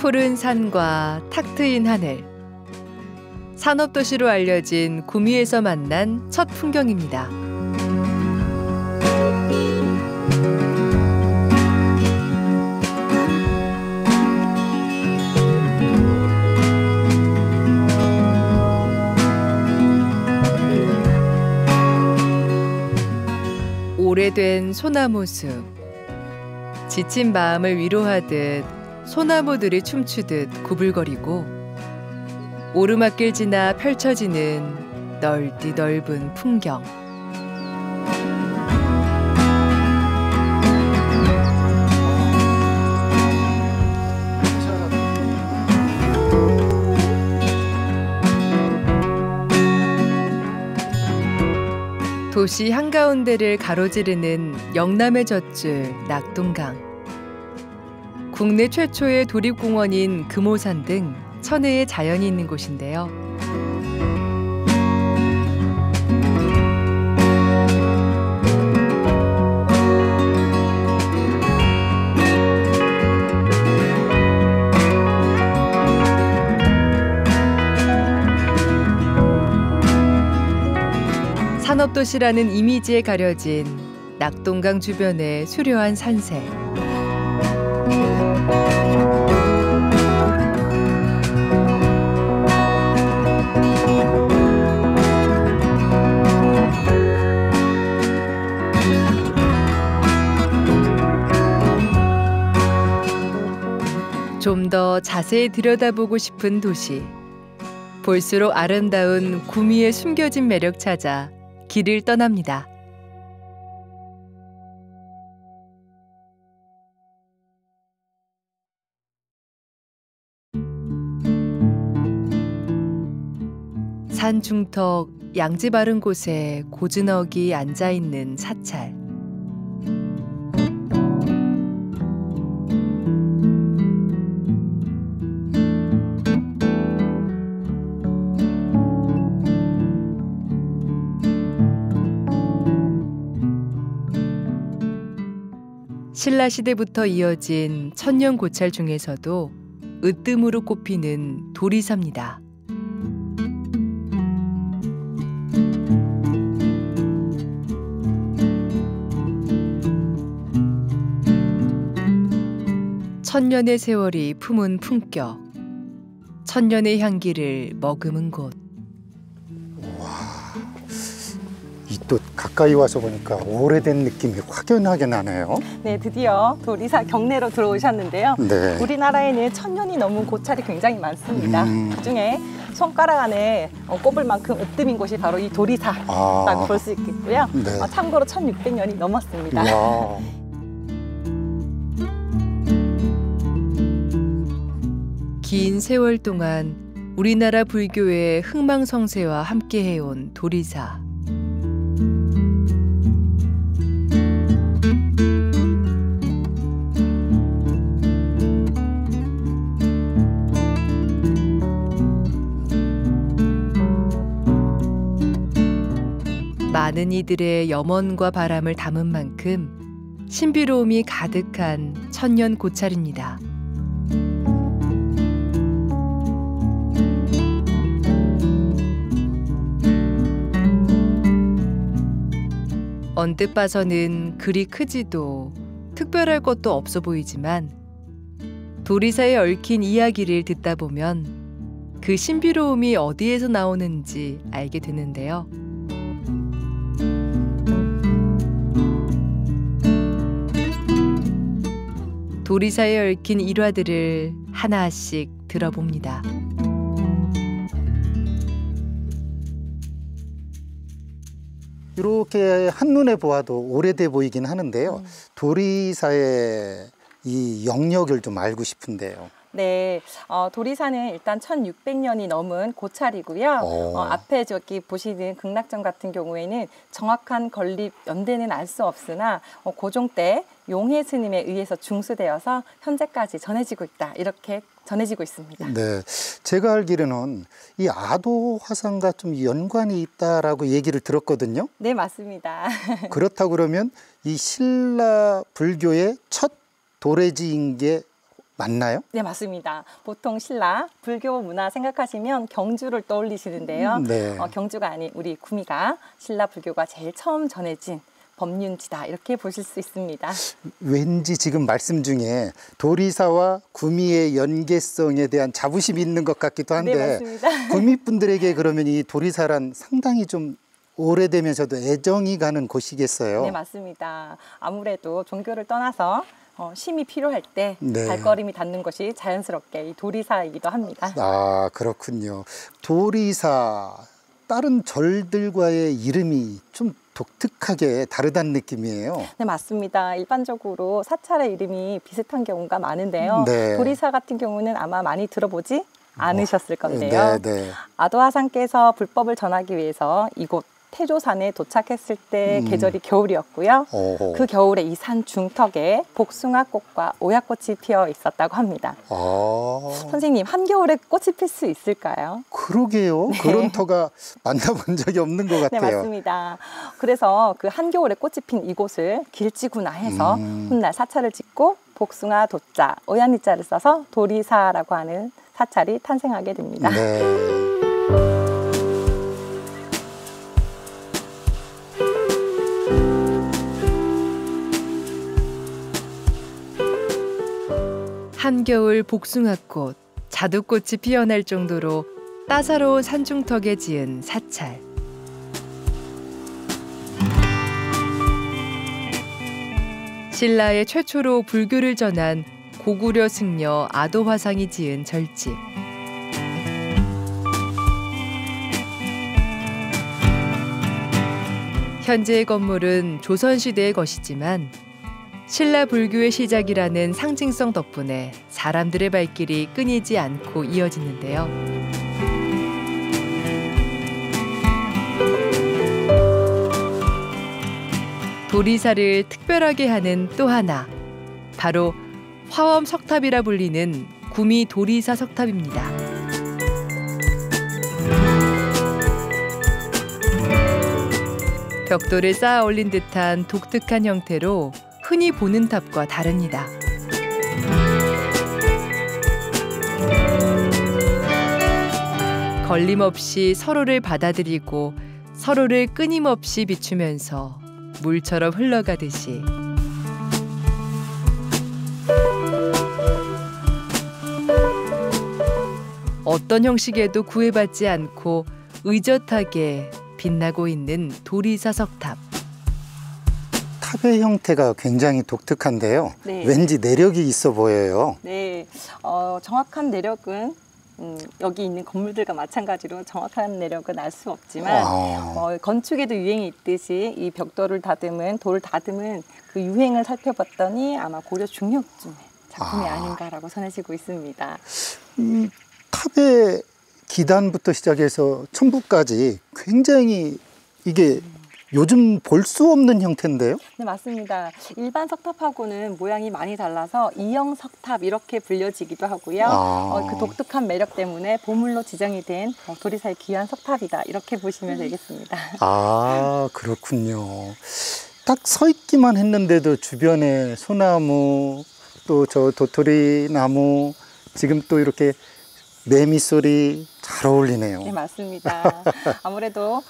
푸른 산과 탁 트인 하늘. 산업도시로 알려진 구미에서 만난 첫 풍경입니다. 오래된 소나무 숲. 지친 마음을 위로하듯 소나무들이 춤추듯 구불거리고 오르막길 지나 펼쳐지는 넓디 넓은 풍경. 도시 한가운데를 가로지르는 영남의 젖줄 낙동강. 국내 최초의 도립공원인 금오산 등 천혜의 자연이 있는 곳인데요. 산업도시라는 이미지에 가려진 낙동강 주변의 수려한 산색. 좀 더 자세히 들여다보고 싶은 도시. 볼수록 아름다운 구미의 숨겨진 매력 찾아 길을 떠납니다. 산 중턱 양지 바른 곳에 고즈넉이 앉아있는 사찰. 신라시대부터 이어진 천년 고찰 중에서도 으뜸으로 꼽히는 도리사입니다. 천년의 세월이 품은 품격, 천년의 향기를 머금은 곳. 또 가까이 와서 보니까 오래된 느낌이 확연하게 나네요. 네, 드디어 도리사 경내로 들어오셨는데요. 네. 우리나라에는 천년이 넘은 고찰이 굉장히 많습니다. 그중에 손가락 안에 꼽을 만큼 으뜸인 곳이 바로 이 도리사라고 볼 수 있겠고요. 네. 참고로 1600년이 넘었습니다. 와. 긴 세월 동안 우리나라 불교의 흥망성쇠와 함께해온 도리사. 많은 이들의 염원과 바람을 담은 만큼 신비로움이 가득한 천년 고찰입니다. 언뜻 봐서는 그리 크지도 특별할 것도 없어 보이지만 도리사에 얽힌 이야기를 듣다 보면 그 신비로움이 어디에서 나오는지 알게 되는데요. 도리사에 얽힌 일화들을 하나씩 들어봅니다. 이렇게 한눈에 보아도 오래돼 보이긴 하는데요. 도리사의 이 영역을 좀 알고 싶은데요. 네, 도리사는 일단 1600년이 넘은 고찰이고요. 앞에 저기 보시는 극락전 같은 경우에는 정확한 건립 연대는 알 수 없으나 고종 때 용해 스님에 의해서 중수되어서 현재까지 전해지고 있다. 이렇게 전해지고 있습니다. 네, 제가 알기로는 이 아도 화산과 좀 연관이 있다라고 얘기를 들었거든요. 네, 맞습니다. 그렇다고 그러면 이 신라 불교의 첫 도래지인 게 맞나요? 네, 맞습니다. 보통 신라, 불교 문화 생각하시면 경주를 떠올리시는데요. 네. 경주가 아닌 우리 구미가 신라 불교가 제일 처음 전해진 법륜지다 이렇게 보실 수 있습니다. 왠지 지금 말씀 중에 도리사와 구미의 연계성에 대한 자부심이 있는 것 같기도 한데 네, 맞습니다. 구미 분들에게 그러면 이 도리사란 상당히 좀 오래되면서도 애정이 가는 곳이겠어요. 네, 맞습니다. 아무래도 종교를 떠나서 쉼이 필요할 때 네. 발걸음이 닿는 것이 자연스럽게 이 도리사이기도 합니다. 아, 그렇군요. 도리사, 다른 절들과의 이름이 좀 독특하게 다르다는 느낌이에요. 네, 맞습니다. 일반적으로 사찰의 이름이 비슷한 경우가 많은데요. 네. 도리사 같은 경우는 아마 많이 들어보지 않으셨을 건데요. 네. 아도하상께서 불법을 전하기 위해서 이곳 태조산에 도착했을 때 계절이 겨울이었고요. 오호. 그 겨울에 이 산 중턱에 복숭아꽃과 오야꽃이 피어 있었다고 합니다. 아, 선생님, 한겨울에 꽃이 필 수 있을까요? 그러게요. 그런 터가 만나본 적이 없는 것 네, 같아요. 맞습니다. 그래서 그 한겨울에 꽃이 핀 이곳을 길지구나 해서 훗날 사찰을 짓고 복숭아 도자, 오야니자를 써서 도리사라고 하는 사찰이 탄생하게 됩니다. 네. 한겨울 복숭아꽃, 자두꽃이 피어날 정도로 따사로운 산중턱에 지은 사찰. 신라의 최초로 불교를 전한 고구려 승려 아도화상이 지은 절집. 현재의 건물은 조선시대의 것이지만 신라 불교의 시작이라는 상징성 덕분에 사람들의 발길이 끊이지 않고 이어지는데요. 도리사를 특별하게 하는 또 하나, 바로 화엄 석탑이라 불리는 구미 도리사 석탑입니다. 벽돌을 쌓아 올린 듯한 독특한 형태로 흔히 보는 탑과 다릅니다. 걸림없이 서로를 받아들이고 서로를 끊임없이 비추면서 물처럼 흘러가듯이 어떤 형식에도 구애받지 않고 의젓하게 빛나고 있는 도리사 석탑. 탑의 형태가 굉장히 독특한데요. 네. 왠지 내력이 있어 보여요. 네, 정확한 내력은 여기 있는 건물들과 마찬가지로 정확한 내력은 알 수 없지만 건축에도 유행이 있듯이 이 벽돌을 다듬은 돌 다듬은 그 유행을 살펴봤더니 아마 고려 중력쯤의 작품이 아닌가라고 전해지고 있습니다. 탑의 기단부터 시작해서 첨부까지 굉장히 이게 요즘 볼 수 없는 형태인데요? 네, 맞습니다. 일반 석탑하고는 모양이 많이 달라서 이형 석탑 이렇게 불려지기도 하고요. 그 독특한 매력 때문에 보물로 지정이 된 도리사의 귀한 석탑이다 이렇게 보시면 되겠습니다. 아, 그렇군요. 딱 서 있기만 했는데도 주변에 소나무, 또 저 도토리 나무, 지금 또 이렇게 매미 소리 잘 어울리네요. 네, 맞습니다. 아무래도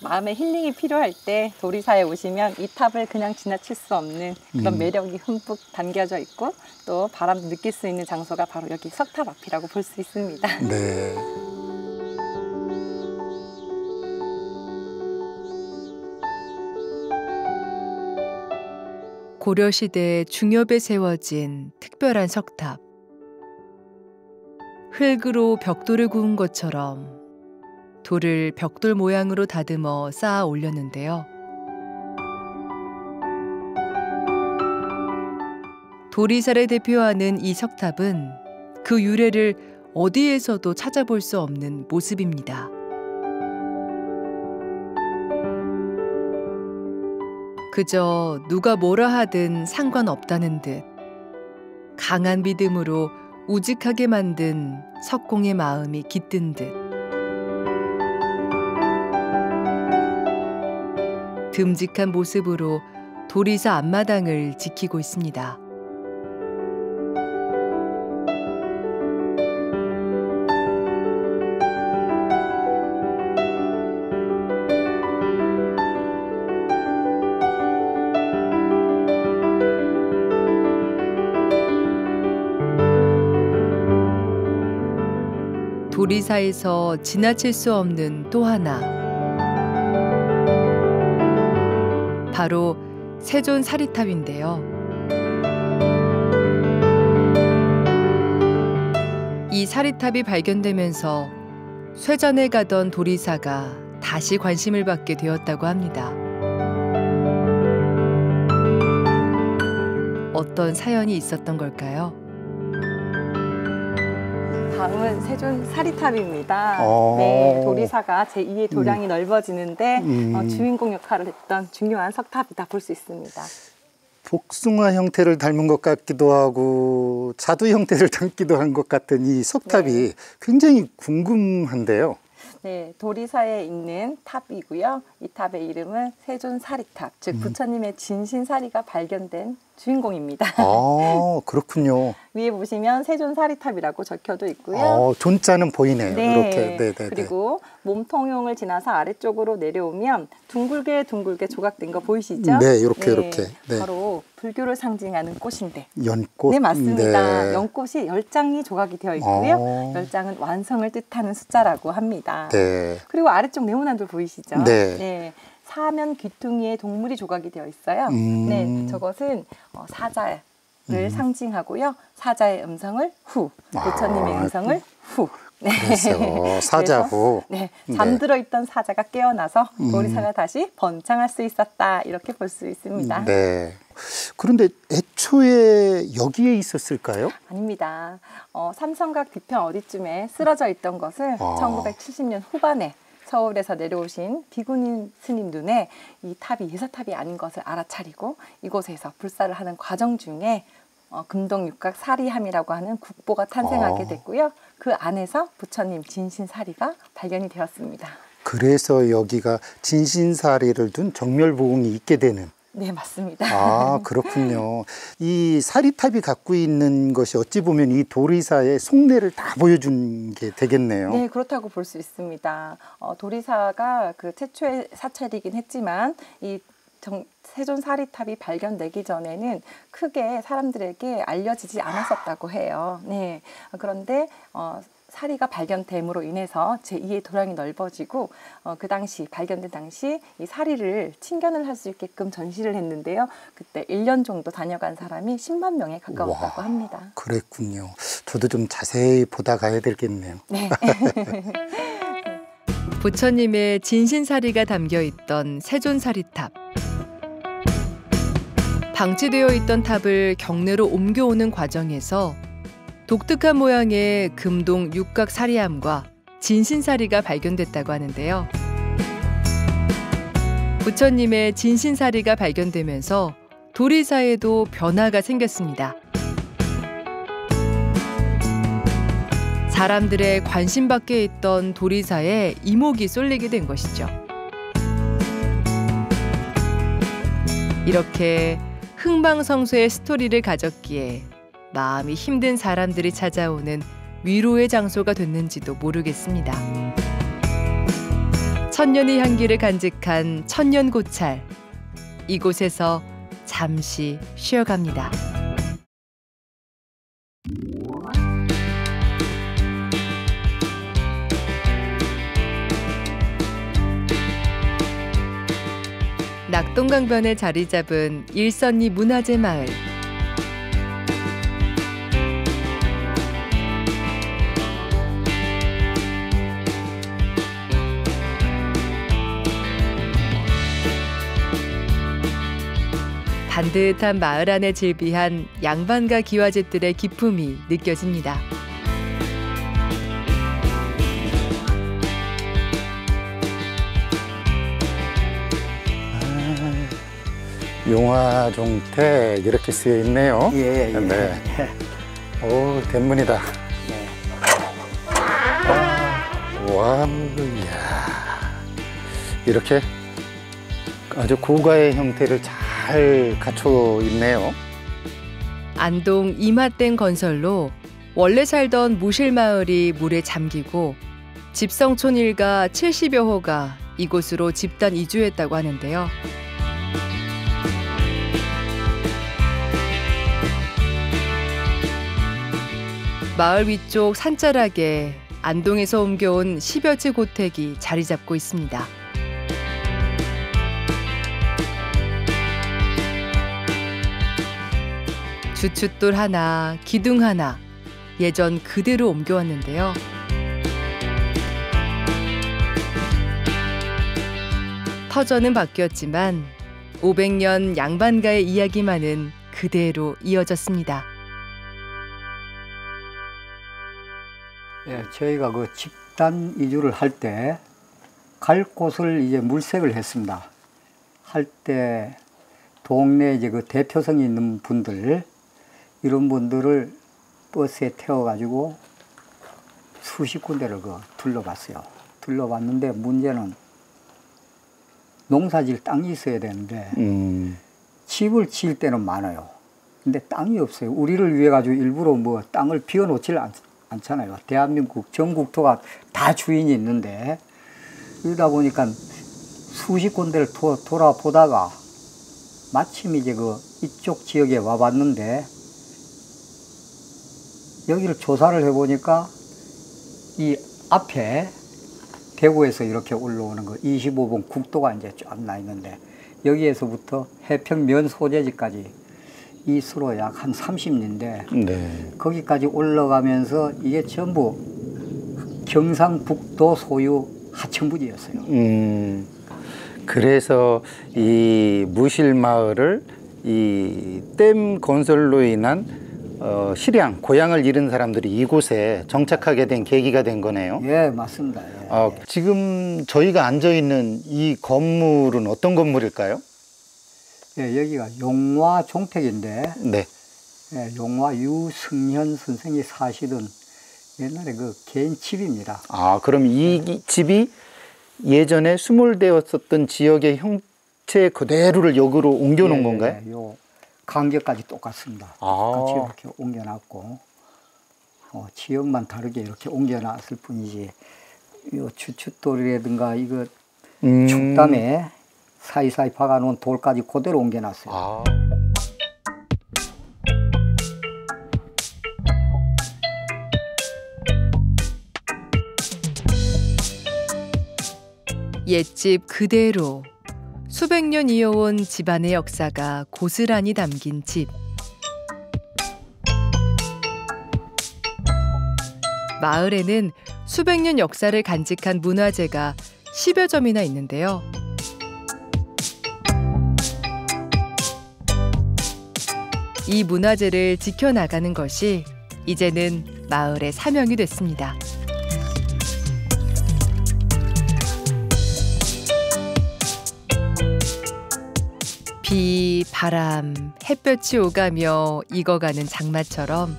마음의 힐링이 필요할 때 도리사에 오시면 이 탑을 그냥 지나칠 수 없는 그런 매력이 흠뻑 담겨져 있고 또 바람도 느낄 수 있는 장소가 바로 여기 석탑 앞이라고 볼 수 있습니다. 네. 고려시대 중엽에 세워진 특별한 석탑. 흙으로 벽돌을 구운 것처럼 돌을 벽돌 모양으로 다듬어 쌓아 올렸는데요. 도리사를 대표하는 이 석탑은 그 유래를 어디에서도 찾아볼 수 없는 모습입니다. 그저 누가 뭐라 하든 상관없다는 듯 강한 믿음으로 우직하게 만든 석공의 마음이 깃든 듯 듬직한 모습으로 도리사 앞마당을 지키고 있습니다. 도리사에서 지나칠 수 없는 또 하나, 바로 세존 사리탑인데요. 이 사리탑이 발견되면서 쇠전에 가던 도리사가 다시 관심을 받게 되었다고 합니다. 어떤 사연이 있었던 걸까요? 다음은 세존 사리탑입니다. 어. 네, 도리사가 제2의 도량이 넓어지는데 주인공 역할을 했던 중요한 석탑이다 볼 수 있습니다. 복숭아 형태를 닮은 것 같기도 하고 자두 형태를 닮기도 한 것 같은 이 석탑이 네. 굉장히 궁금한데요. 네, 도리사에 있는 탑이고요. 이 탑의 이름은 세존 사리탑, 즉 부처님의 진신사리가 발견된 주인공입니다. 아, 그렇군요. 위에 보시면 세존 사리탑이라고 적혀도 있고요. 존자는 보이네요. 네. 이렇게. 네. 그리고 몸통용을 지나서 아래쪽으로 내려오면 둥글게 조각된 거 보이시죠? 네, 이렇게. 네. 바로 불교를 상징하는 꽃인데. 연꽃. 네, 맞습니다. 네. 연꽃이 10장이 조각이 되어 있고요. 10장은 완성을 뜻하는 숫자라고 합니다. 네. 그리고 아래쪽 네모난돌 보이시죠? 네. 사면 귀퉁이에 동물이 조각이 되어 있어요. 네, 저것은 사자를 상징하고요. 사자의 음성을 후, 부처님의 음성을 후. 네. 그래서 사자후. 네, 잠들어 있던 사자가 깨어나서 도리사가 다시 번창할 수 있었다, 이렇게 볼 수 있습니다. 네. 그런데 애초에 여기에 있었을까요? 아닙니다. 삼성각 뒤편 어디쯤에 쓰러져 있던 것을 1970년 후반에 서울에서 내려오신 비구니 스님 눈에 이 탑이 예사탑이 아닌 것을 알아차리고 이곳에서 불사를 하는 과정 중에 금동육각 사리함이라고 하는 국보가 탄생하게 됐고요. 그 안에서 부처님 진신사리가 발견이 되었습니다. 그래서 여기가 진신사리를 둔 정멸보응이 있게 되는. 네, 맞습니다. 아, 그렇군요. 이 사리탑이 갖고 있는 것이 어찌 보면 이 도리사의 속내를 다 보여준 게 되겠네요. 네, 그렇다고 볼 수 있습니다. 도리사가 그 최초의 사찰이긴 했지만 이 세존 사리탑이 발견되기 전에는 크게 사람들에게 알려지지 않았었다고 해요. 네, 그런데 사리가 발견됨으로 인해서 제2의 도량이 넓어지고 그 당시 발견된 당시 이 사리를 친견을 할 수 있게끔 전시를 했는데요. 그때 1년 정도 다녀간 사람이 10만 명에 가까웠다고 합니다. 그랬군요. 저도 좀 자세히 보다 가야 되겠네요. 네. 부처님의 진신사리가 담겨있던 세존사리탑. 방치되어 있던 탑을 경내로 옮겨오는 과정에서 독특한 모양의 금동 육각 사리함과 진신사리가 발견됐다고 하는데요. 부처님의 진신사리가 발견되면서 도리사에도 변화가 생겼습니다. 사람들의 관심 밖에 있던 도리사에 이목이 쏠리게 된 것이죠. 이렇게 흥방성쇠의 스토리를 가졌기에 마음이 힘든 사람들이 찾아오는 위로의 장소가 됐는지도 모르겠습니다. 천년의 향기를 간직한 천년고찰. 이곳에서 잠시 쉬어갑니다. 낙동강변에 자리 잡은 일선리 문화재 마을. 반듯한 마을 안에 즐비한 양반가 기와집들의 기품이 느껴집니다. 용화종택 이렇게 쓰여 있네요. 예. 네. 오, 대문이다. 네. 와, 이야. 이렇게 아주 고가의 형태를 잘 갖춰 있네요. 안동 이맛댐 건설로 원래 살던 무실마을이 물에 잠기고 집성촌 일가 70여 호가 이곳으로 집단 이주했다고 하는데요. 마을 위쪽 산자락에 안동에서 옮겨온 10여 채 고택이 자리 잡고 있습니다. 주춧돌 하나, 기둥 하나, 예전 그대로 옮겨왔는데요. 터전은 바뀌었지만 500년 양반가의 이야기만은 그대로 이어졌습니다. 예, 저희가 그 집단 이주를 할 때 갈 곳을 이제 물색을 했습니다. 할 때 동네 이제 그 대표성이 있는 분들, 이런 분들을 버스에 태워가지고 수십 군데를 그 둘러봤어요. 둘러봤는데 문제는 농사질 땅이 있어야 되는데 집을 지을 때는 많아요. 근데 땅이 없어요. 우리를 위해 가지고 일부러 뭐 땅을 비워놓질 않잖아요. 대한민국 전 국토가 다 주인이 있는데, 그러다 보니까 수십 군데를 돌아보다가 마침 이제 그 이쪽 지역에 와봤는데, 여기를 조사를 해보니까 이 앞에 대구에서 이렇게 올라오는 거 25번 국도가 이제 쫙 나 있는데, 여기에서부터 해평 면 소재지까지 이 수로 약 한 30리인데 네. 거기까지 올라가면서 이게 전부 경상북도 소유 하천부지였어요. 그래서 이 무실마을을 이 댐 건설로 인한 실향, 고향을 잃은 사람들이 이곳에 정착하게 된 계기가 된 거네요. 예, 맞습니다. 예. 지금 저희가 앉아 있는 이 건물은 어떤 건물일까요? 예, 여기가 용화 종택인데, 네. 예, 용화 유승현 선생이 사시던 옛날에 그 개인 집입니다. 그럼 이 집이 예전에 수몰되었었던 지역의 형체 그대로를 여기로 옮겨놓은 예, 건가요? 예, 요 간격까지 똑같습니다. 같이 이렇게 옮겨놨고, 지역만 다르게 이렇게 옮겨놨을 뿐이지, 요 주춧돌이라든가 이거 축담에 사이사이 박아놓은 돌까지 그대로 옮겨놨어요. 옛집 그대로 수백 년 이어온 집안의 역사가 고스란히 담긴 집. 마을에는 수백 년 역사를 간직한 문화재가 10여 점이나 있는데요. 이 문화재를 지켜나가는 것이 이제는 마을의 사명이 됐습니다. 비, 바람, 햇볕이 오가며 익어가는 장마처럼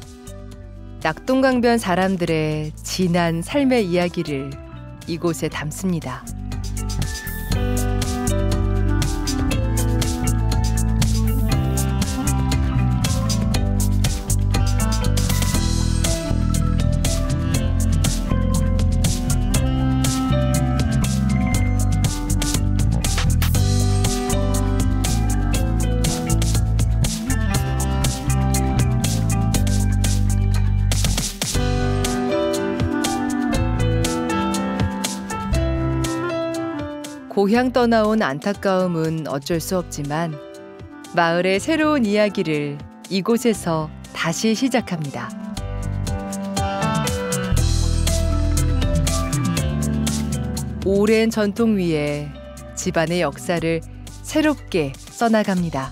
낙동강변 사람들의 진한 삶의 이야기를 이곳에 담습니다. 고향 떠나온 안타까움은 어쩔 수 없지만 마을의 새로운 이야기를 이곳에서 다시 시작합니다. 오랜 전통 위에 집안의 역사를 새롭게 써나갑니다.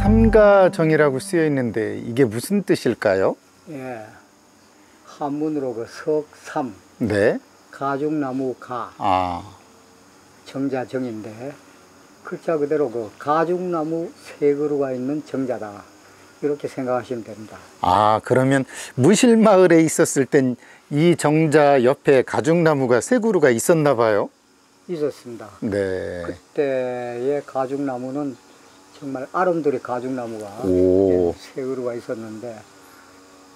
삼가정이라고 쓰여 있는데 이게 무슨 뜻일까요? 예, 한문으로 그 석삼, 네. 가죽나무 가, 정자정인데 글자 그대로 그 가죽나무 세 그루가 있는 정자다, 이렇게 생각하시면 됩니다. 그러면 무실마을에 있었을 땐 이 정자 옆에 가죽나무가 세 그루가 있었나 봐요? 있었습니다. 네. 그때의 가죽나무는 정말 아름드리 가죽나무가 세 그루가 있었는데,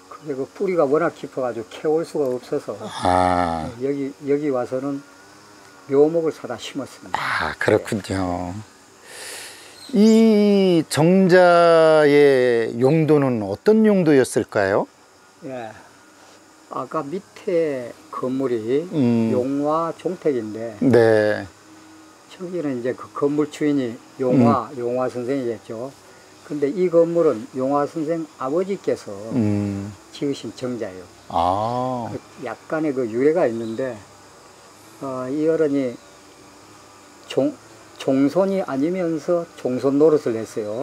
그게 그 뿌리가 워낙 깊어가지고 캐올 수가 없어서 여기 와서는 묘목을 사다 심었습니다. 그렇군요. 이 정자의 용도는 어떤 용도였을까요? 예. 아까 밑에 건물이 용화 종택인데 네. 저기는 이제 그 건물 주인이 용화 선생이겠죠. 근데 이 건물은 용화 선생 아버지께서 지으신 정자예요. 아. 약간의 그 유래가 있는데 이 어른이 종손이 아니면서 종손 노릇을 했어요.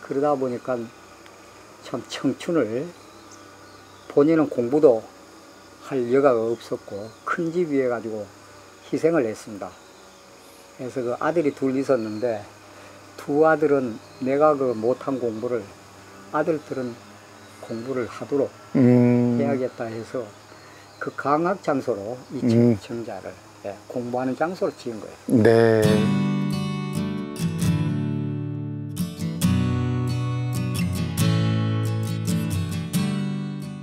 그러다 보니까 참 청춘을 본인은 공부도 할 여가가 없었고 큰 집 위에 가지고 희생을 했습니다. 그래서 그 아들이 둘 있었는데 두 아들은 내가 그 못한 공부를 아들들은 공부를 하도록 해야겠다 해서 그 강학 장소로 이 정자를 공부하는 장소로 지은 거예요. 네.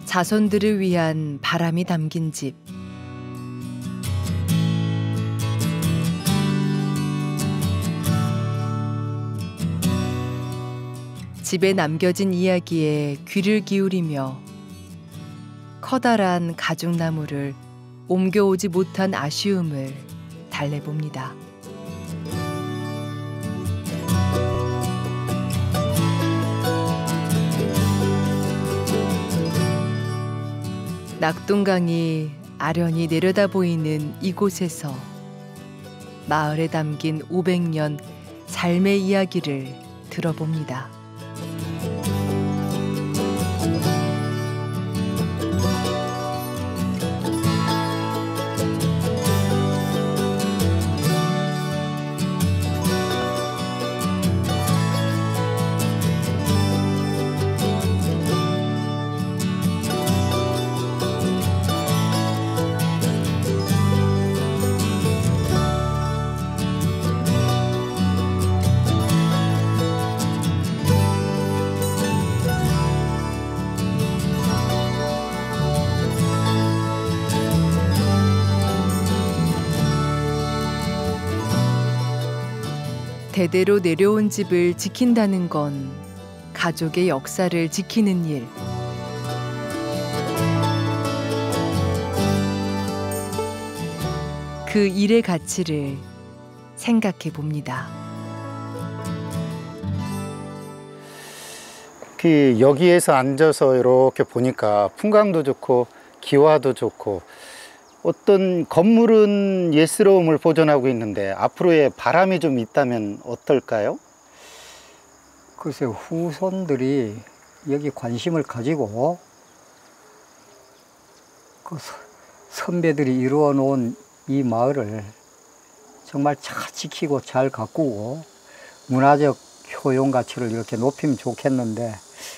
자손들을 위한 바람이 담긴 집. 집에 남겨진 이야기에 귀를 기울이며 커다란 가죽나무를 옮겨오지 못한 아쉬움을 달래봅니다. 낙동강이 아련히 내려다 보이는 이곳에서 마을에 담긴 500년 삶의 이야기를 들어봅니다. 대대로 내려온 집을 지킨다는 건 가족의 역사를 지키는 일. 그 일의 가치를 생각해 봅니다. 여기에서 앉아서 이렇게 보니까 풍광도 좋고 기와도 좋고 어떤 건물은 예스러움을 보존하고 있는데 앞으로의 바람이 좀 있다면 어떨까요? 글쎄요, 후손들이 여기 관심을 가지고 그 선배들이 이루어 놓은 이 마을을 정말 잘 지키고 잘 가꾸고 문화적 효용 가치를 이렇게 높이면 좋겠는데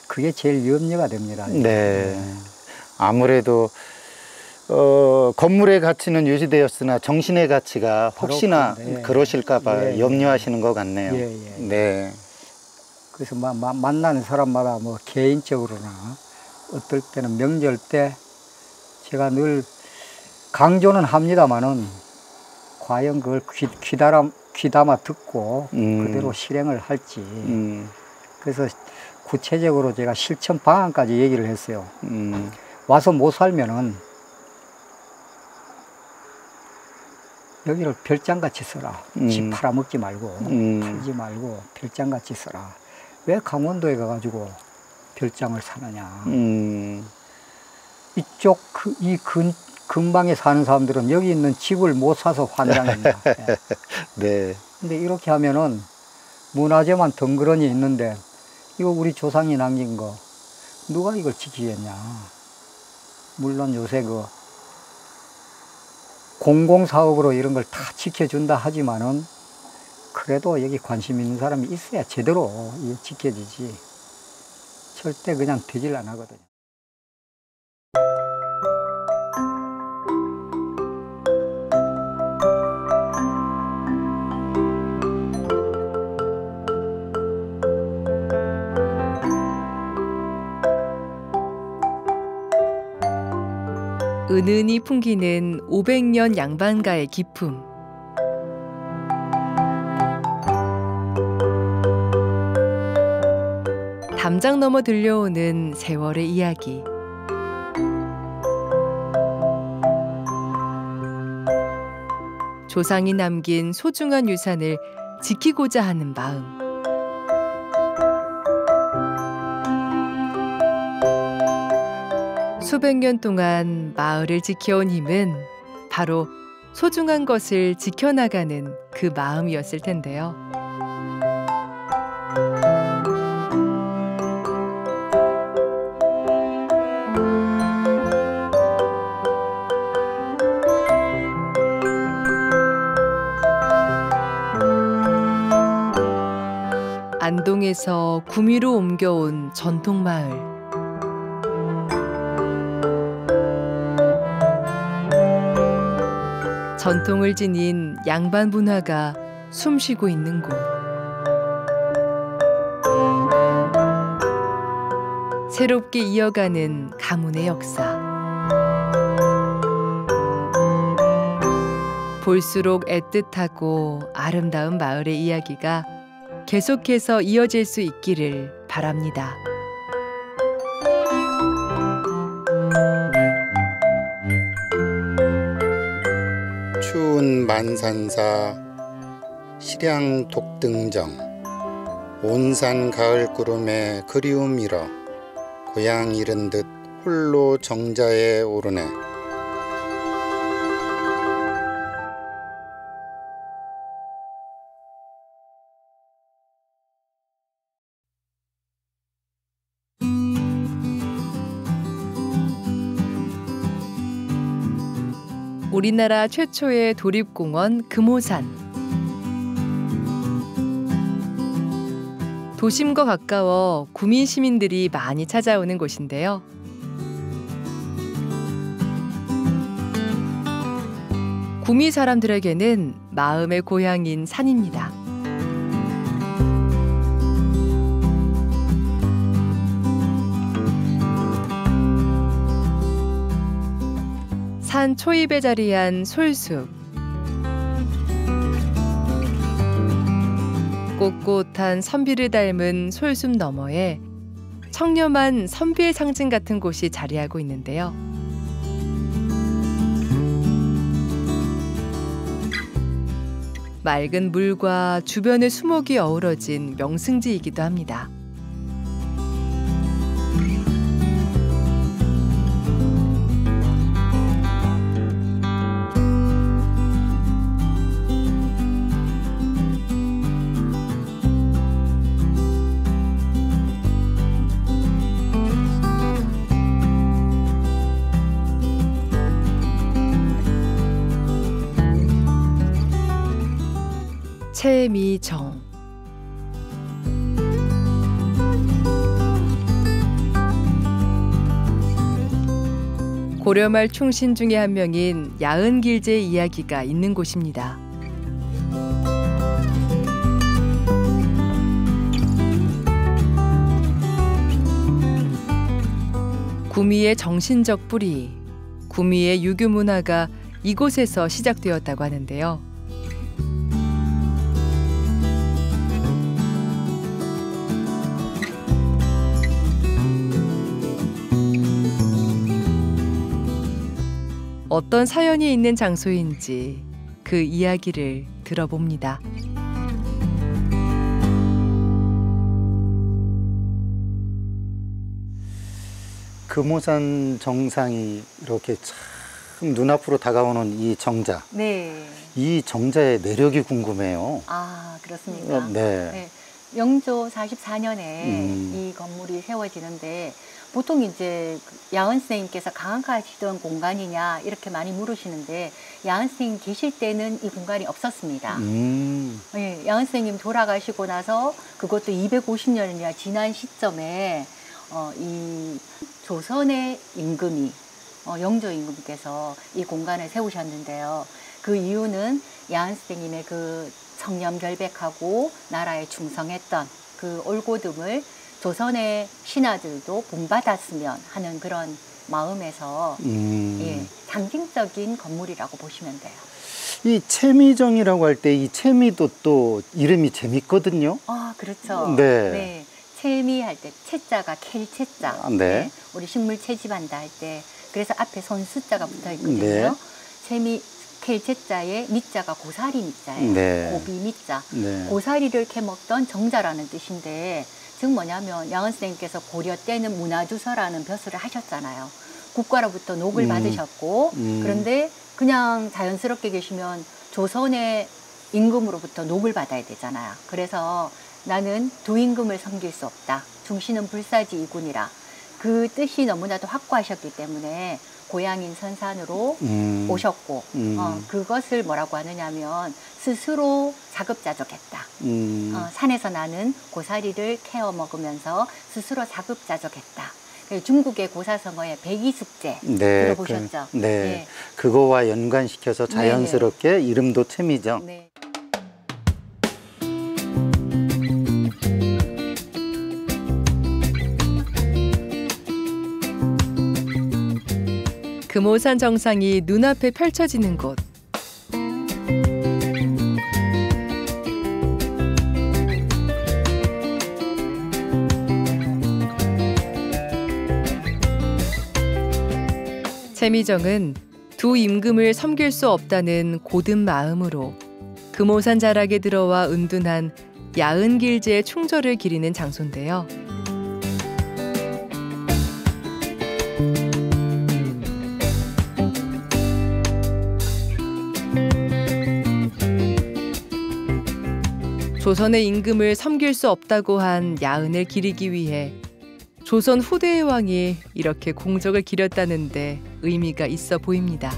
그게 제일 염려가 됩니다. 네. 아무래도 건물의 가치는 유지되었으나 정신의 가치가 혹시나 그러실까 봐 염려하시는 것 같네요. 네. 그래서 만나는 사람마다 뭐 개인적으로나 어떨 때는 명절 때 제가 늘 강조는 합니다마는 과연 그걸 귀담아 듣고 그대로 실행을 할지. 그래서 구체적으로 제가 실천 방안까지 얘기를 했어요. 와서 못 살면은 여기를 별장같이 써라. 집 팔아먹지 말고 팔지 말고 별장같이 써라. 왜 강원도에 가가지고 별장을 사느냐. 이쪽 이 근방에 사는 사람들은 여기 있는 집을 못 사서 환장입니다. 네. 근데 이렇게 하면은 문화재만 덩그러니 있는데 이거 우리 조상이 남긴 거 누가 이걸 지키겠냐. 물론 요새 그 공공사업으로 이런 걸 다 지켜준다 하지만은 그래도 여기 관심 있는 사람이 있어야 제대로 이게 지켜지지. 절대 그냥 되질 안 하거든요. 은은히 풍기는 500년 양반가의 기품. 담장 넘어 들려오는 세월의 이야기. 조상이 남긴 소중한 유산을 지키고자 하는 마음. 수백 년 동안 마을을 지켜온 힘은 바로 소중한 것을 지켜나가는 그 마음이었을 텐데요. 안동에서 구미로 옮겨온 전통마을. 전통을 지닌 양반 문화가 숨쉬고 있는 곳. 새롭게 이어가는 가문의 역사. 볼수록 애틋하고 아름다운 마을의 이야기가 계속해서 이어질 수 있기를 바랍니다. 추운 만산사 실양 독등정 온산 가을 구름에 그리움 잃어 고향 잃은 듯 홀로 정자에 오르네. 우리나라 최초의 도립공원 금오산. 도심과 가까워 구미 시민들이 많이 찾아오는 곳인데요. 구미 사람들에게는 마음의 고향인 산입니다. 산 초입에 자리한 솔숲. 꼿꼿한 선비를 닮은 솔숲 너머에 청렴한 선비의 상징 같은 곳이 자리하고 있는데요. 맑은 물과 주변의 수목이 어우러진 명승지이기도 합니다. 최미정. 고려말 충신 중에 한 명인 야은길제의 이야기가 있는 곳입니다. 구미의 정신적 뿌리, 구미의 유교 문화가 이곳에서 시작되었다고 하는데요. 어떤 사연이 있는 장소인지 그 이야기를 들어봅니다. 금오산 정상이 이렇게 참 눈앞으로 다가오는 이 정자. 네. 이 정자의 매력이 궁금해요. 아, 그렇습니까? 네. 네. 영조 44년에 이 건물이 세워지는데 보통 이제 야은 선생님께서 강학하시던 공간이냐 이렇게 많이 물으시는데 야은 선생님 계실 때는 이 공간이 없었습니다. 네, 야은 선생님 돌아가시고 나서 그것도 250년이나 지난 시점에 이 조선의 임금이 영조 임금께서 이 공간을 세우셨는데요. 그 이유는 야은 선생님의 그 청렴 결백하고 나라에 충성했던 그 올곧음을 조선의 신하들도 본받았으면 하는 그런 마음에서 예, 상징적인 건물이라고 보시면 돼요. 이 채미정이라고 할 때 이 채미도 또 이름이 재밌거든요. 아, 그렇죠. 네. 네. 채미 채할 때 채자가 캘 채자. 네. 우리 식물 채집한다 할 때 그래서 앞에 손수자가 붙어 있거든요. 네. 채미 캘 채자에 밑자가 고사리 밑자예요. 네. 고비 밑자. 네. 고사리를 캐먹던 정자라는 뜻인데 즉 뭐냐면 양은 선생님께서 고려 때는 문화주서라는 벼슬을 하셨잖아요. 국가로부터 녹을 받으셨고 그런데 그냥 자연스럽게 계시면 조선의 임금으로부터 녹을 받아야 되잖아요. 그래서 나는 두 임금을 섬길 수 없다. 중시는 불사지 이군이라. 그 뜻이 너무나도 확고하셨기 때문에 고향인 선산으로 오셨고 그것을 뭐라고 하느냐면 스스로 자급자족했다. 산에서 나는 고사리를 캐어 먹으면서 스스로 자급자족했다. 중국의 고사성어의 백이숙제 네, 들어보셨죠? 네. 네. 그거와 연관시켜서 자연스럽게 네네. 이름도 채미정. 네. 금오산 정상이 눈앞에 펼쳐지는 곳. 채미정은 두 임금을 섬길 수 없다는 고든 마음으로 금오산 자락에 들어와 은둔한 야은길제의 충절을 기리는 장소인데요. 조선의 임금을 섬길 수 없다고 한 야은을 기리기 위해 조선 후대의 왕이 이렇게 공적을 기렸다는데 의미가 있어 보입니다.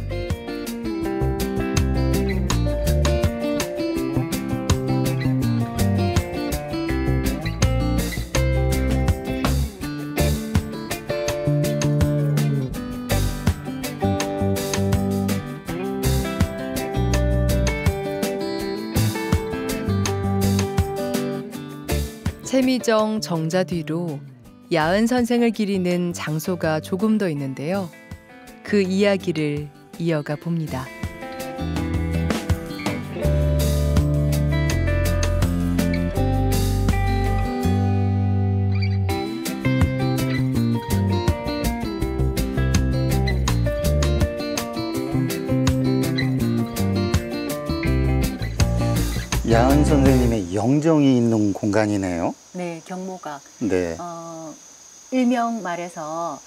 채미정 정자 뒤로 야은 선생을 기리는 장소가 조금 더 있는데요. 그 이야기를 이어가 봅니다. 야은 선생님의 영정이 있는 공간이네요. 네, 경모각. 네. 일명 말해서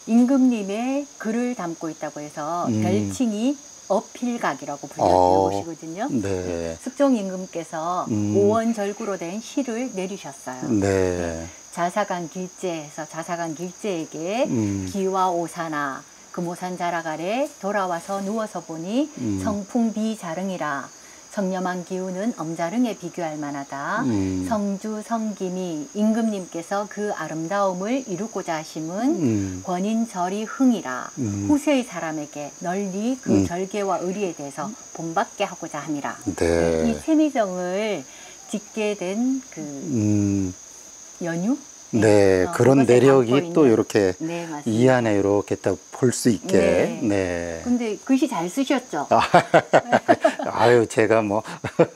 임금님의 글을 담고 있다고 해서 별칭이 어필각이라고 불리는 곳이거든요. 네. 숙종 임금께서 오원절구로 된 시를 내리셨어요. 네. 자사간 길제에서 자사간 길제에게 기와 오사나 금오산 자락 아래 돌아와서 누워서 보니 성풍비자릉이라 성렴한 기운은 엄자릉에 비교할 만하다. 성주 성김이 임금님께서 그 아름다움을 이루고자 하심은 권인절이 흥이라 후세의 사람에게 널리 그 절개와 의리에 대해서 본받게 하고자 함이라. 네. 이 채미정을 짓게 된 그 연유? 네, 그런 내력이 또 있는. 이렇게 네, 맞습니다. 이 안에 이렇게 딱 볼 수 있게. 네. 네. 근데 글씨 잘 쓰셨죠? 아유, 제가 뭐.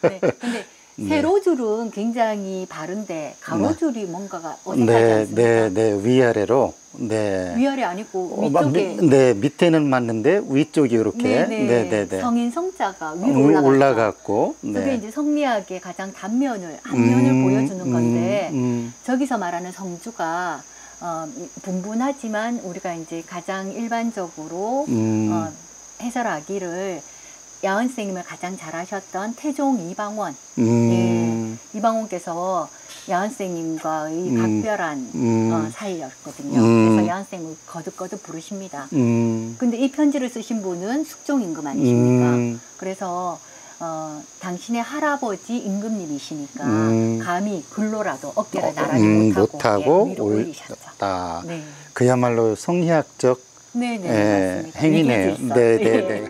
네, 근데 네. 세로줄은 굉장히 바른데 가로줄이 뭔가가 어색하지 네, 않습니까? 네, 네, 위아래로. 네. 위아래 아니고 위쪽에 네, 밑에는 맞는데 위쪽이 이렇게. 네, 네. 성인 성자가 위로 올라갔고. 그게 네. 이제 성리학의 가장 단면을 한면을 보여주는 건데 저기서 말하는 성주가 분분하지만 우리가 이제 가장 일반적으로 해설하기를 야은 선생님을 가장 잘하셨던 태종 이방원, 예, 이방원께서 야은 선생님과의 각별한 사이였거든요. 그래서 야은 선생님을 거듭거듭 부르십니다. 근데 이 편지를 쓰신 분은 숙종 임금 아니십니까? 그래서 당신의 할아버지 임금님이시니까 감히 글로라도 어깨를 나란히 못하고 위로 올리셨죠. 네. 그야말로 성리학적 맞습니다. 행위네요. 네.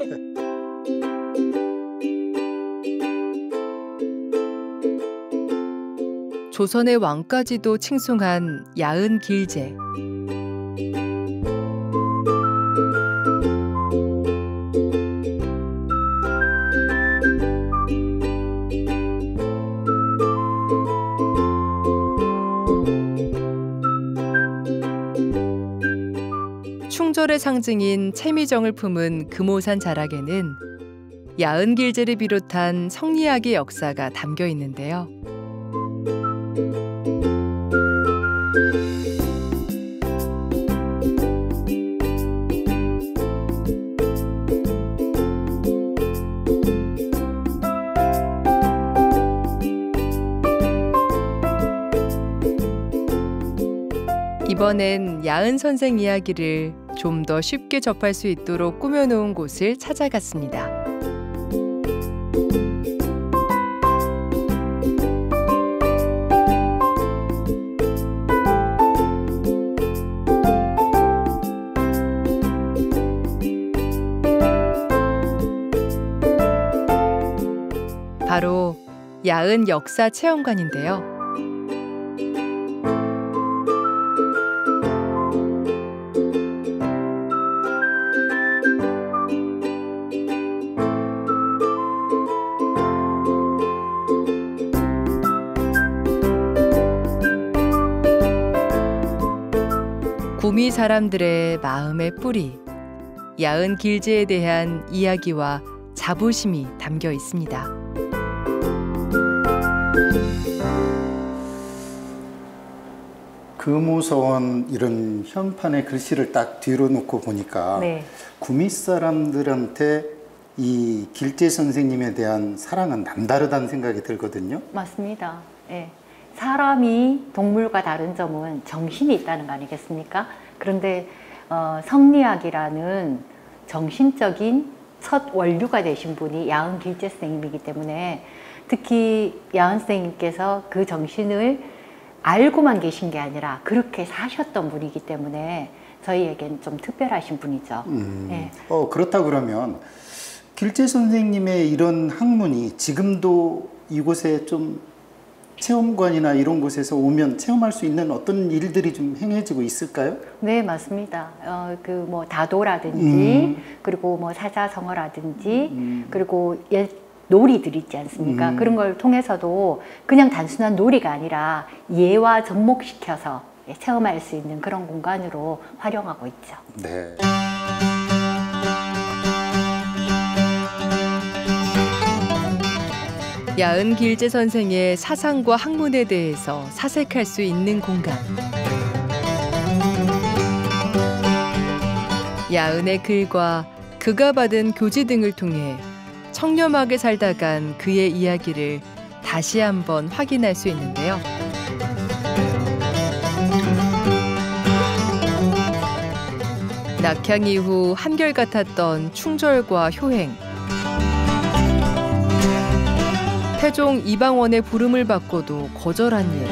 조선의 왕까지도 칭송한 야은 길제. 충절의 상징인 채미정을 품은 금오산 자락에는 야은길제를 비롯한 성리학의 역사가 담겨 있는데요. 이번엔 야은 선생 이야기를 좀 더 쉽게 접할 수 있도록 꾸며놓은 곳을 찾아갔습니다. 바로 야은 역사 체험관인데요. 구미 사람들의 마음의 뿌리, 야은 길제에 대한 이야기와 자부심이 담겨 있습니다. 금오선 이런 현판의 글씨를 딱 뒤로 놓고 보니까 네. 구미 사람들한테 이 길제 선생님에 대한 사랑은 남다르다는 생각이 들거든요. 맞습니다. 예. 사람이 동물과 다른 점은 정신이 있다는 거 아니겠습니까? 그런데 성리학이라는 정신적인 첫 원류가 되신 분이 야은 길제 선생님이기 때문에 특히 야은 선생님께서 그 정신을 알고만 계신 게 아니라 그렇게 사셨던 분이기 때문에 저희에겐 좀 특별하신 분이죠. 네. 그렇다 그러면 길제 선생님의 이런 학문이 지금도 이곳에 좀 체험관이나 이런 곳에서 오면 체험할 수 있는 어떤 일들이 좀 행해지고 있을까요? 네, 맞습니다. 그 뭐 다도라든지 그리고 뭐 사자성어라든지 그리고 옛 놀이들 있지 않습니까? 그런 걸 통해서도 그냥 단순한 놀이가 아니라 예와 접목시켜서 체험할 수 있는 그런 공간으로 활용하고 있죠. 네. 야은 길제 선생의 사상과 학문에 대해서 사색할 수 있는 공간. 야은의 글과 그가 받은 교지 등을 통해 청렴하게 살다 간 그의 이야기를 다시 한번 확인할 수 있는데요. 낙향 이후 한결같았던 충절과 효행, 태종 이방원의 부름을 받고도 거절한 일,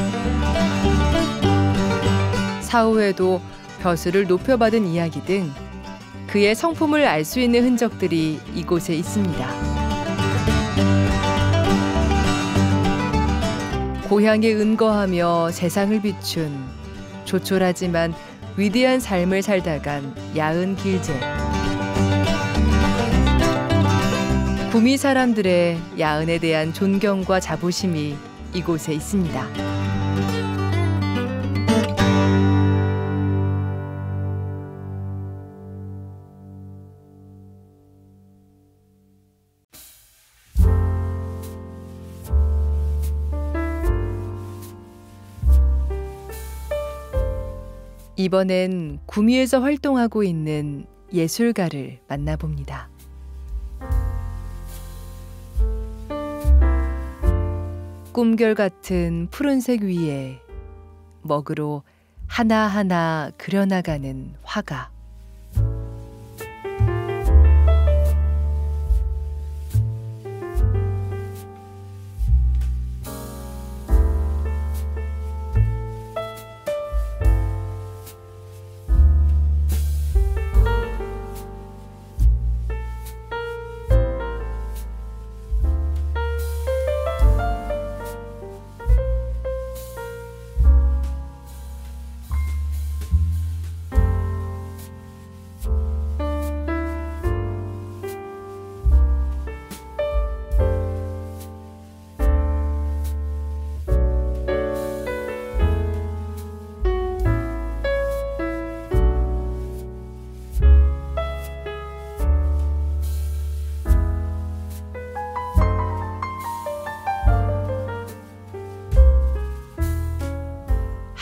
사후에도 벼슬을 높여받은 이야기 등 그의 성품을 알 수 있는 흔적들이 이곳에 있습니다. 고향에 은거하며 세상을 비춘 조촐하지만 위대한 삶을 살다간 야은 길제. 구미 사람들의 야은에 대한 존경과 자부심이 이곳에 있습니다. 이번엔 구미에서 활동하고 있는 예술가를 만나봅니다. 꿈결 같은 푸른색 위에 먹으로 하나하나 그려나가는 화가.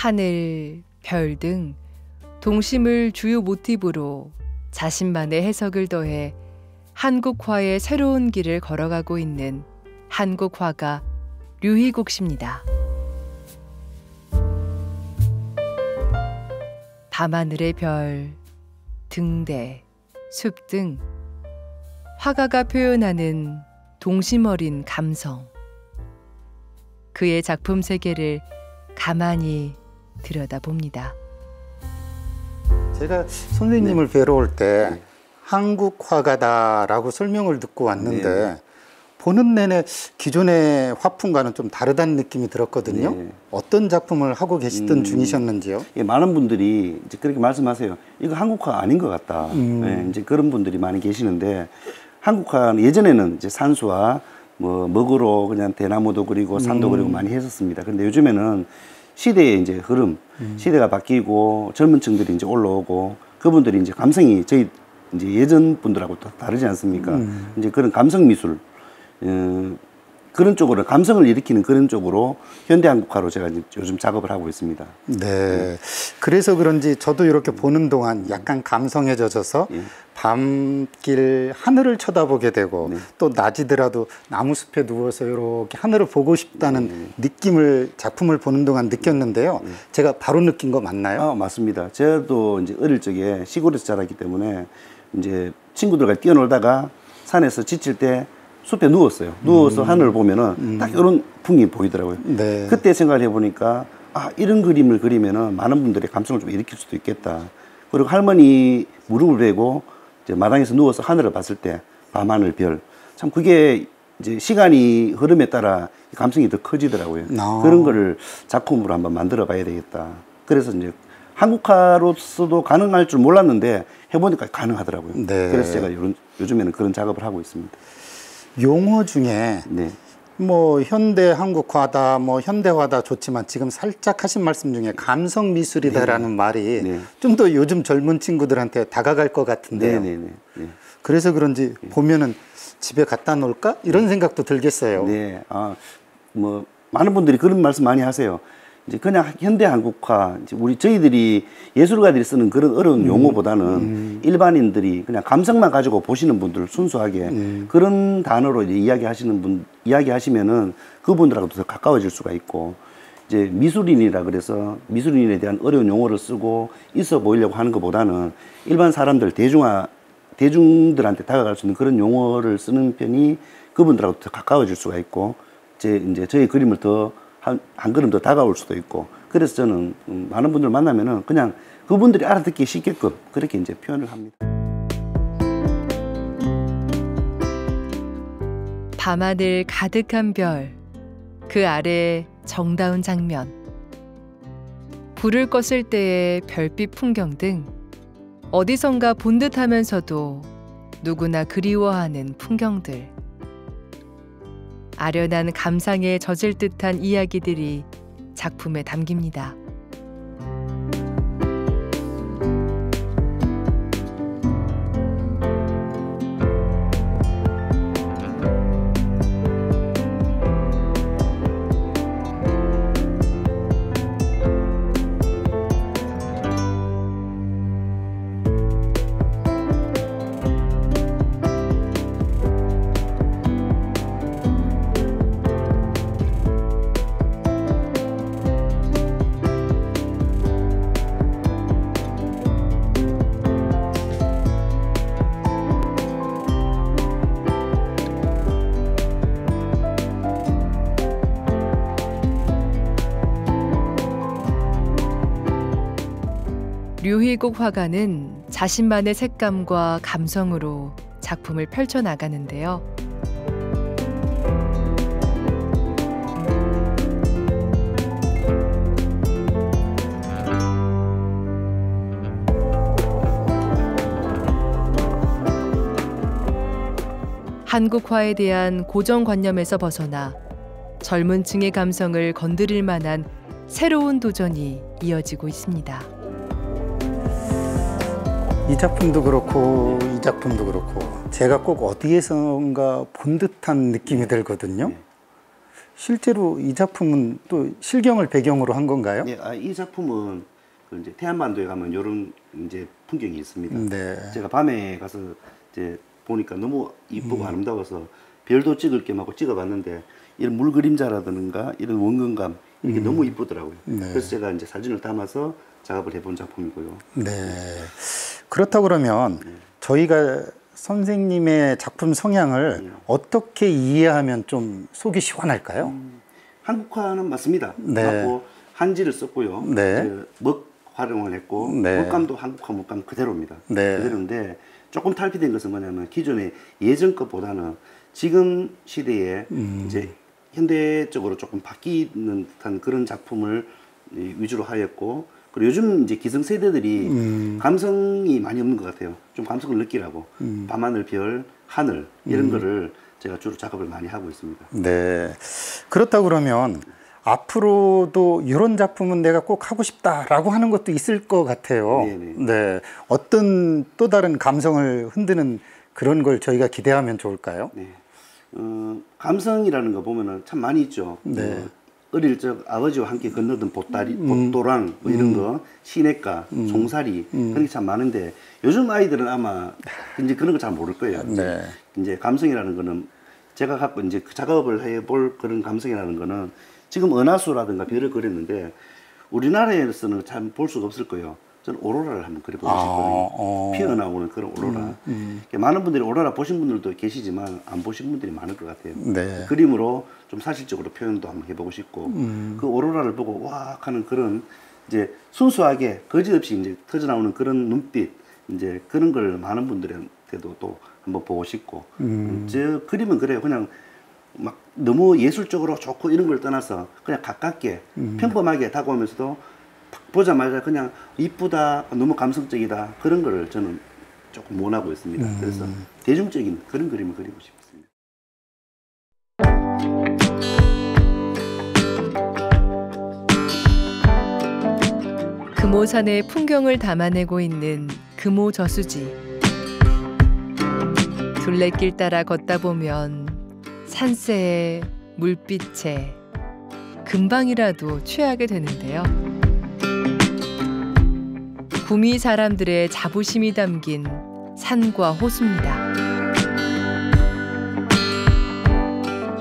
하늘, 별 등 동심을 주요 모티브로 자신만의 해석을 더해 한국화의 새로운 길을 걸어가고 있는 한국화가 류희국 씨입니다. 밤하늘의 별, 등대, 숲 등 화가가 표현하는 동심 어린 감성. 그의 작품 세계를 가만히 들여다봅니다. 제가 선생님을 뵈러 올 때 한국 화가다라고 설명을 듣고 왔는데 보는 내내 기존의 화풍과는 좀 다르다는 느낌이 들었거든요. 어떤 작품을 하고 계시던 중이셨는지요? 예, 많은 분들이 이제 그렇게 말씀하세요. 이거 한국화 아닌 것 같다. 예, 이제 그런 분들이 많이 계시는데, 한국화는 예전에는 이제 산수와 뭐 먹으로 그냥 대나무도 그리고 산도 그리고 많이 했었습니다. 근데 요즘에는 시대의 이제 흐름, 시대가 바뀌고 젊은 층들이 이제 올라오고 그분들이 이제 감성이 저희 이제 예전 분들하고 또 다르지 않습니까? 이제 그런 감성 미술, 그런 쪽으로 감성을 일으키는 그런 쪽으로 현대 한국화로 제가 이제 요즘 작업을 하고 있습니다. 네. 그래서 그런지 저도 이렇게 보는 동안 약간 감성에 젖어서 밤길 하늘을 쳐다보게 되고 또 낮이더라도 나무숲에 누워서 이렇게 하늘을 보고 싶다는 느낌을 작품을 보는 동안 느꼈는데요. 제가 바로 느낀 거 맞나요? 아, 맞습니다. 저도 이제 어릴 적에 시골에서 자랐기 때문에 이제 친구들과 뛰어놀다가 산에서 지칠 때 숲에 누웠어요. 누워서 하늘을 보면은 딱 이런 풍경이 보이더라고요. 네. 그때 생각을 해보니까 아, 이런 그림을 그리면은 많은 분들의 감성을 좀 일으킬 수도 있겠다. 그리고 할머니 무릎을 베고 이제 마당에서 누워서 하늘을 봤을 때 밤하늘 별, 참 그게 이제 시간이 흐름에 따라 감성이 더 커지더라고요. 그런 거를 작품으로 한번 만들어 봐야 되겠다. 그래서 이제 한국화로서도 가능할 줄 몰랐는데 해보니까 가능하더라고요. 네. 그래서 제가 요즘에는 그런 작업을 하고 있습니다. 용어 중에 네. 뭐 현대 한국화다, 뭐 현대화다 좋지만 지금 살짝 하신 말씀 중에 감성 미술이다라는 말이 좀 더 요즘 젊은 친구들한테 다가갈 것 같은데요. 그래서 그런지 보면은 집에 갖다 놓을까 이런 생각도 들겠어요. 네, 아, 뭐 많은 분들이 그런 말씀 많이 하세요. 이제 그냥 현대 한국화, 이제 저희들이 예술가들이 쓰는 그런 어려운 용어보다는 일반인들이 그냥 감성만 가지고 보시는 분들 순수하게 그런 단어로 이제 이야기하시면은 그분들하고도 더 가까워질 수가 있고, 이제 미술인이라 그래서 미술인에 대한 어려운 용어를 쓰고 있어 보이려고 하는 것보다는 일반 사람들 대중들한테 다가갈 수 있는 그런 용어를 쓰는 편이 그분들하고 더 가까워질 수가 있고, 이제 저희 그림을 더 한 걸음 더 다가올 수도 있고, 그래서 저는 많은 분들 만나면은 그냥 그분들이 알아듣기 쉽게끔 그렇게 이제 표현을 합니다. 밤하늘 가득한 별, 그 아래 정다운 장면, 불을 껐을 때의 별빛 풍경 등 어디선가 본 듯하면서도 누구나 그리워하는 풍경들. 아련한 감상에 젖을 듯한 이야기들이 작품에 담깁니다. 류희국 화가는 자신만의 색감과 감성으로 작품을 펼쳐나가는데요. 한국화에 대한 고정관념에서 벗어나 젊은 층의 감성을 건드릴 만한 새로운 도전이 이어지고 있습니다. 이 작품도 그렇고 이 작품도 그렇고 제가 꼭 어디에선가 본 듯한 느낌이 들거든요. 실제로 이 작품은 또 실경을 배경으로 한 건가요? 네, 이 작품은 그 이제 태안반도에 가면 이런 이제 풍경이 있습니다. 네. 제가 밤에 가서 이제 보니까 너무 이쁘고 아름다워서 별도 찍을 겸 하고 찍어봤는데 이런 물 그림자라든가 이런 원근감 이게 너무 이쁘더라고요. 네. 그래서 제가 이제 사진을 담아서 작업을 해본 작품이고요. 네. 그렇다고 그러면 저희가 선생님의 작품 성향을 어떻게 이해하면 좀 속이 시원할까요? 한국화는 맞습니다. 네. 맞고 한지를 썼고요. 네. 이제 먹 활용을 했고 네. 먹감도 한국화 먹감 그대로입니다. 네. 그대로인데 조금 탈피된 것은 뭐냐면 기존의 예전 것보다는 지금 시대에 이제 현대적으로 조금 바뀌는 듯한 그런 작품을 위주로 하였고, 그리고 요즘 이제 기성세대들이 감성이 많이 없는 것 같아요. 좀 감성을 느끼라고 밤하늘, 별, 하늘 이런 거를 제가 주로 작업을 많이 하고 있습니다. 네. 그렇다고 그러면 앞으로도 이런 작품은 내가 꼭 하고 싶다라고 하는 것도 있을 것 같아요. 네네. 네. 어떤 또 다른 감성을 흔드는 그런 걸 저희가 기대하면 좋을까요? 네. 감성이라는 거 보면은 참 많이 있죠. 네. 어릴 적 아버지와 함께 건너던 보따리, 보도랑 뭐 이런 거, 시냇가, 종살이 그런 게 참 많은데 요즘 아이들은 아마 이제 그런 거 잘 모를 거예요. 네. 이제 감성이라는 거는 제가 갖고 이제 그 작업을 해볼 그런 감성이라는 거는 지금 은하수라든가 별을 그렸는데 우리나라에서는 참 볼 수가 없을 거예요. 저는 오로라를 한번 그려보고 싶거든요. 피어나오는 그런 오로라. 많은 분들이 오로라 보신 분들도 계시지만 안 보신 분들이 많을 것 같아요. 네. 그림으로 좀 사실적으로 표현도 한번 해보고 싶고 그 오로라를 보고 와 하는 그런 이제 순수하게 거짓없이 이제 터져나오는 그런 눈빛 이제 그런 걸 많은 분들한테도 또 한번 보고 싶고 저 그림은 그래요. 그냥 막 너무 예술적으로 좋고 이런 걸 떠나서 그냥 가깝게 평범하게 다가오면서도 보자마자 그냥 이쁘다, 너무 감성적이다 그런 거를 저는 조금 원하고 있습니다. 그래서 대중적인 그런 그림을 그리고 싶습니다. 금오산의 풍경을 담아내고 있는 금오저수지. 둘레길 따라 걷다 보면 산새에 물빛에 금방이라도 취하게 되는데요. 구미 사람들의 자부심이 담긴 산과 호수입니다.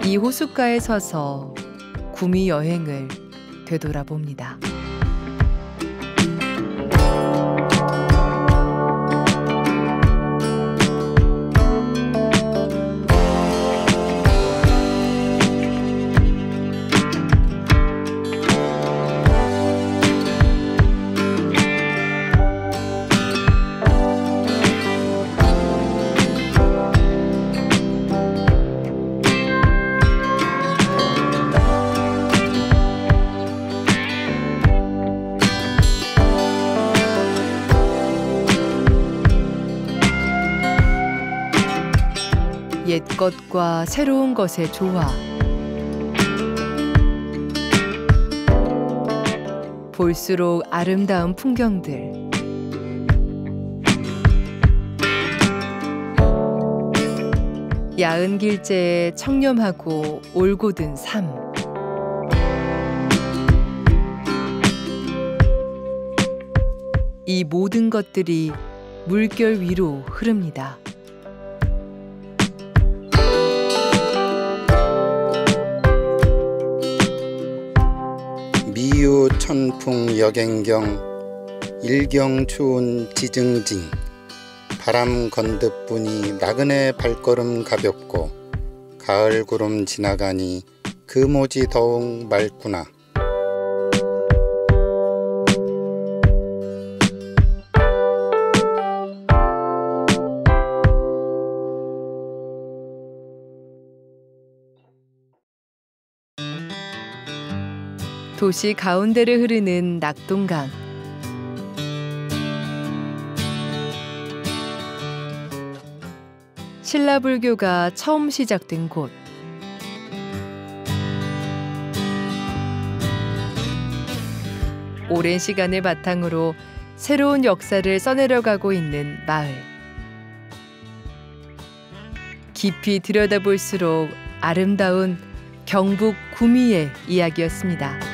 이 호숫가에 서서 구미 여행을 되돌아봅니다. 옛것과 새로운 것의 조화. 볼수록 아름다운 풍경들. 야은 길재에 청렴하고 올곧은 삶. 이 모든 것들이 물결 위로 흐릅니다. 미유 천풍 여갱경 일경 추운 지증징 바람 건듯분이 나그네 발걸음 가볍고 가을 구름 지나가니 금오지 더욱 맑구나. 도시 가운데를 흐르는 낙동강. 신라불교가 처음 시작된 곳. 오랜 시간을 바탕으로 새로운 역사를 써내려가고 있는 마을. 깊이 들여다볼수록 아름다운 경북 구미의 이야기였습니다.